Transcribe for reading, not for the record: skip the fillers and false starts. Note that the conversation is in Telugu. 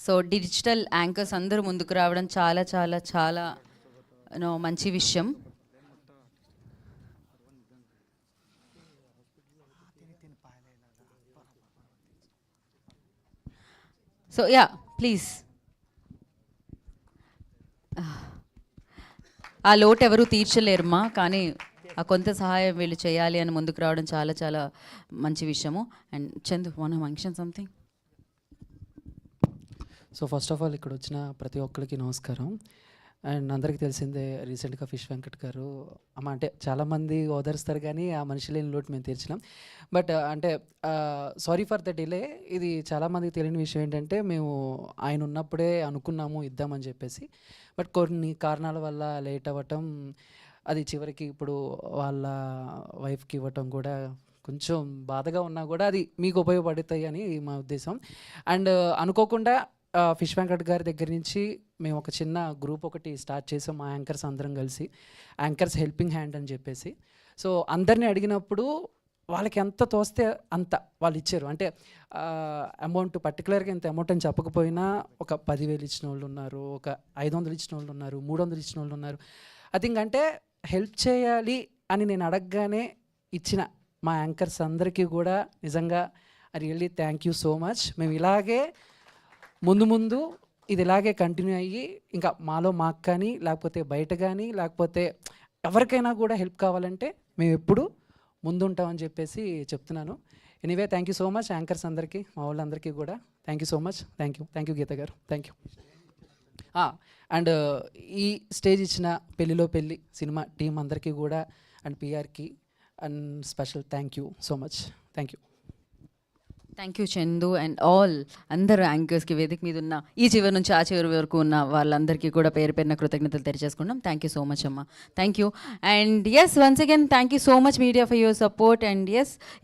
సో డిజిటల్ యాంకర్స్ అందరూ ముందుకు రావడం చాలా చాలా చాలా మంచి విషయం. సో యా ప్లీజ్, ఆ లోటు ఎవరు తీర్చలేరుమా, కానీ ఆ కొంత సహాయం వీళ్ళు చేయాలి అని ముందుకు రావడం చాలా చాలా మంచి విషయము. And Chandu, want to mention something? So first of all ఇక్కడ వచ్చిన ప్రతి ఒక్కరికి నమస్కారం. అండ్ అందరికీ తెలిసిందే, రీసెంట్గా ఫిష్ వెంకట్ గారు అమ్మ అంటే చాలామంది ఓదరుస్తారు కానీ ఆ మనిషి లేని లోటు మేము తీర్చినాం. బట్ అంటే సారీ ఫర్ ద డిలే. ఇది చాలామందికి తెలియని విషయం ఏంటంటే, మేము ఆయన ఉన్నప్పుడే అనుకున్నాము ఇద్దామని చెప్పేసి, బట్ కొన్ని కారణాల వల్ల లేట్ అవ్వటం, అది చివరికి ఇప్పుడు వాళ్ళ వైఫ్కి ఇవ్వటం కూడా కొంచెం బాధగా ఉన్నా కూడా అది మీకు ఉపయోగపడతాయి అని మా ఉద్దేశం. అండ్ అనుకోకుండా ఫిష్ వెంకట్ గారి దగ్గర నుంచి మేము ఒక చిన్న గ్రూప్ ఒకటి స్టార్ట్ చేసాం, మా యాంకర్స్ అందరం కలిసి, యాంకర్స్ హెల్పింగ్ హ్యాండ్ అని చెప్పేసి. సో అందరినీ అడిగినప్పుడు వాళ్ళకి ఎంత తోస్తే అంత వాళ్ళు ఇచ్చారు. అంటే అమౌంట్ పర్టికులర్గా ఇంత అమౌంట్ అని చెప్పకపోయినా ఒక 10,000 ఇచ్చిన వాళ్ళు ఉన్నారు, ఒక 500 ఇచ్చిన వాళ్ళు ఉన్నారు, 300 ఇచ్చిన వాళ్ళు ఉన్నారు. ఐ థింక్ అంటే హెల్ప్ చేయాలి అని నేను అడగగానే ఇచ్చిన మా యాంకర్స్ అందరికీ కూడా నిజంగా really thank you so much. మేము ఇలాగే ముందు ఇది ఇలాగే కంటిన్యూ అయ్యి ఇంకా మాకు కానీ లేకపోతే బయట కానీ లేకపోతే ఎవరికైనా కూడా హెల్ప్ కావాలంటే మేము ఎప్పుడు ముందుంటామని చెప్పేసి చెప్తున్నాను. Anyway thank you so much anchors అందరికీ, మా వాళ్ళందరికీ కూడా thank you so much. Thank you Geetha గారు, థ్యాంక్ యూ. అండ్ ఈ స్టేజ్ ఇచ్చిన పెళ్ళిలో పెళ్ళి సినిమా టీం అందరికీ కూడా అండ్ పిఆర్కి and special thank you so much. Thank you. Thank you Chandu and all అందరు యాంకర్స్కి, వేదిక మీద ఉన్న ఈ చివరి నుంచి ఆ చివరి వరకు ఉన్న వాళ్ళందరికీ కూడా పేరు పేరున కృతజ్ఞతలు తెలియజేసుకున్నాం. థ్యాంక్ యూ సో మచ్ అమ్మ, thank you. And yes, once again thank you so much media for your support. And yes,